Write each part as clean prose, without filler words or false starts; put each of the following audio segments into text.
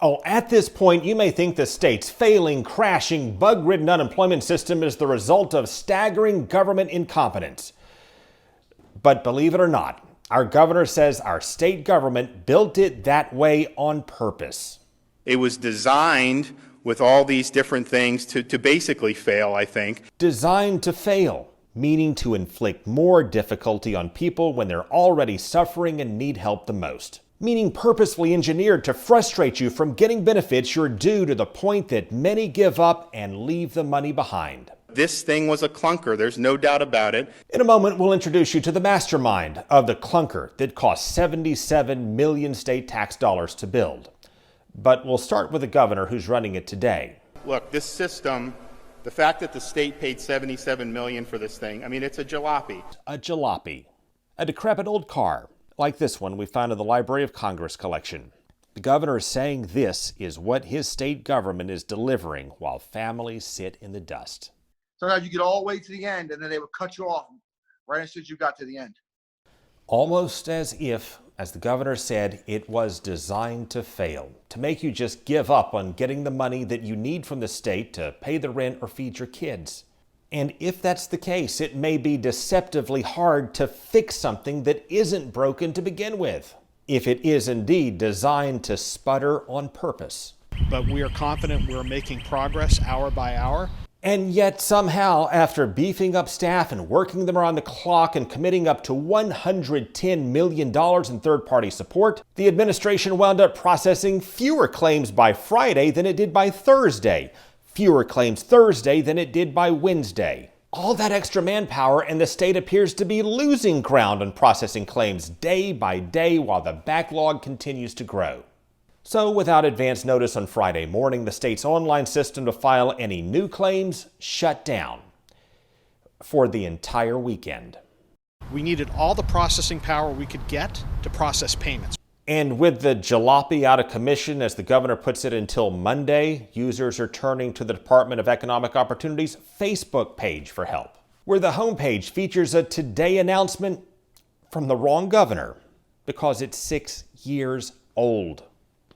Oh, at this point, you may think the state's failing, crashing, bug-ridden unemployment system is the result of staggering government incompetence. But believe it or not, our governor says our state government built it that way on purpose. It was designed with all these different things to basically fail, I think. Designed to fail, meaning to inflict more difficulty on people when they're already suffering and need help the most. Meaning purposefully engineered to frustrate you from getting benefits you're due to the point that many give up and leave the money behind. This thing was a clunker, there's no doubt about it. In a moment, we'll introduce you to the mastermind of the clunker that cost 77 million state tax dollars to build. But we'll start with the governor who's running it today. Look, this system, the fact that the state paid 77 million for this thing, I mean, it's a jalopy. A jalopy. A decrepit old car, like this one we found in the Library of Congress collection. The governor is saying this is what his state government is delivering while families sit in the dust. Sometimes you get all the way to the end and then they would cut you off right as soon as you got to the end. Almost as if, as the governor said, it was designed to fail, to make you just give up on getting the money that you need from the state to pay the rent or feed your kids. And if that's the case, it may be deceptively hard to fix something that isn't broken to begin with, if it is indeed designed to sputter on purpose. But we are confident we're making progress hour by hour. And yet somehow, after beefing up staff and working them around the clock and committing up to $110 million in third-party support, the administration wound up processing fewer claims by Friday than it did by Thursday. Fewer claims Thursday than it did by Wednesday. All that extra manpower, and the state appears to be losing ground on processing claims day by day while the backlog continues to grow. So, without advance notice on Friday morning, the state's online system to file any new claims shut down for the entire weekend. We needed all the processing power we could get to process payments. And with the jalopy out of commission, as the governor puts it, until Monday, users are turning to the Department of Economic Opportunity's Facebook page for help, where the homepage features a Today announcement from the wrong governor because it's 6 years old.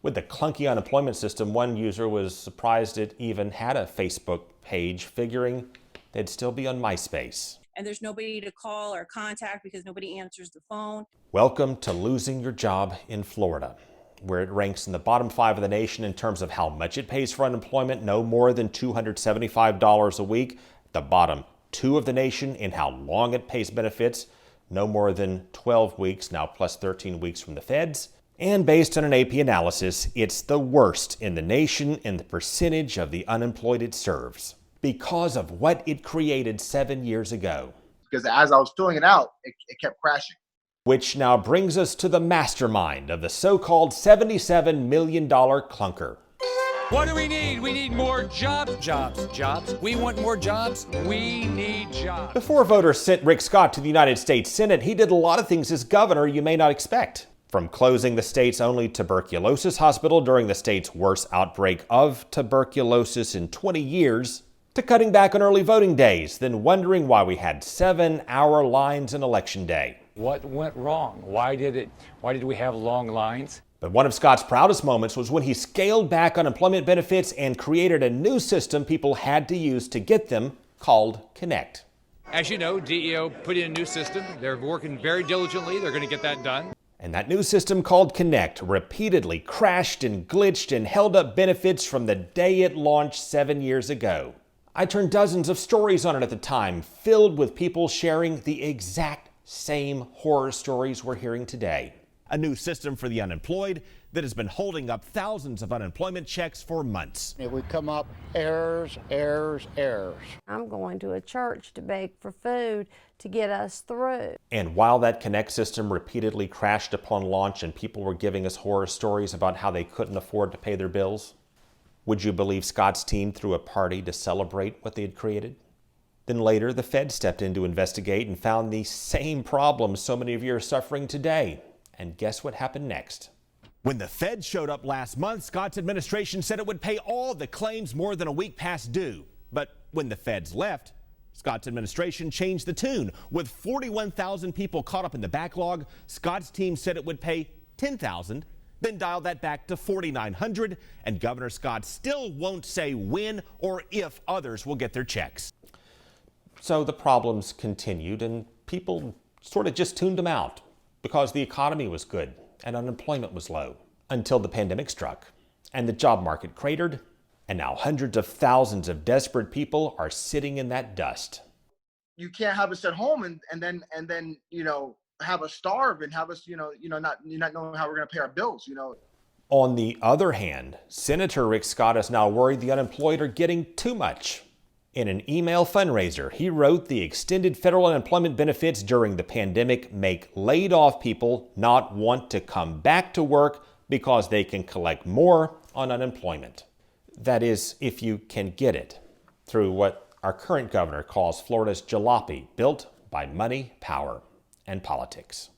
With the clunky unemployment system, one user was surprised it even had a Facebook page, figuring they'd still be on MySpace. And there's nobody to call or contact because nobody answers the phone. Welcome to losing your job in Florida, where it ranks in the bottom 5 of the nation in terms of how much it pays for unemployment, no more than $275 a week. The bottom 2 of the nation in how long it pays benefits, no more than 12 weeks, now plus 13 weeks from the feds. And based on an AP analysis, it's the worst in the nation in the percentage of the unemployed it serves because of what it created 7 years ago. Because as I was filling it out, it kept crashing. Which now brings us to the mastermind of the so-called $77 million clunker. What do we need? We need more jobs. Jobs. We want more jobs. We need jobs. Before voters sent Rick Scott to the United States Senate, he did a lot of things as governor you may not expect. From closing the state's only tuberculosis hospital during the state's worst outbreak of tuberculosis in 20 years, to cutting back on early voting days, then wondering why we had 7-hour lines on Election Day. What went wrong? Why did we have long lines? But one of Scott's proudest moments was when he scaled back unemployment benefits and created a new system people had to use to get them, called Connect. As you know, DEO put in a new system. They're working very diligently. They're going to get that done. And that new system called Connect repeatedly crashed and glitched and held up benefits from the day it launched 7 years ago. I turned dozens of stories on it at the time, filled with people sharing the exact same horror stories we're hearing today. A new system for the unemployed that has been holding up thousands of unemployment checks for months. It would come up errors. I'm going to a church to beg for food to get us through. And while that Connect system repeatedly crashed upon launch and people were giving us horror stories about how they couldn't afford to pay their bills, would you believe Scott's team threw a party to celebrate what they had created? Then later, the Fed stepped in to investigate and found the same problems so many of you are suffering today. And guess what happened next? When the Fed showed up last month, Scott's administration said it would pay all the claims more than a week past due. But when the Feds left, Scott's administration changed the tune. With 41,000 people caught up in the backlog, Scott's team said it would pay 10,000 Then dial that back to 4,900, and Governor Scott still won't say when or if others will get their checks. So the problems continued, and people sort of just tuned them out because the economy was good and unemployment was low until the pandemic struck and the job market cratered, and now hundreds of thousands of desperate people are sitting in that dust. You can't have us at home and then have us starve and have us not knowing how we're going to pay our bills. On the other hand, Senator Rick Scott is now worried the unemployed are getting too much. In an email fundraiser, he wrote the extended federal unemployment benefits during the pandemic make laid-off people not want to come back to work because they can collect more on unemployment. That is, if you can get it through what our current governor calls Florida's jalopy, built by money, power, and politics.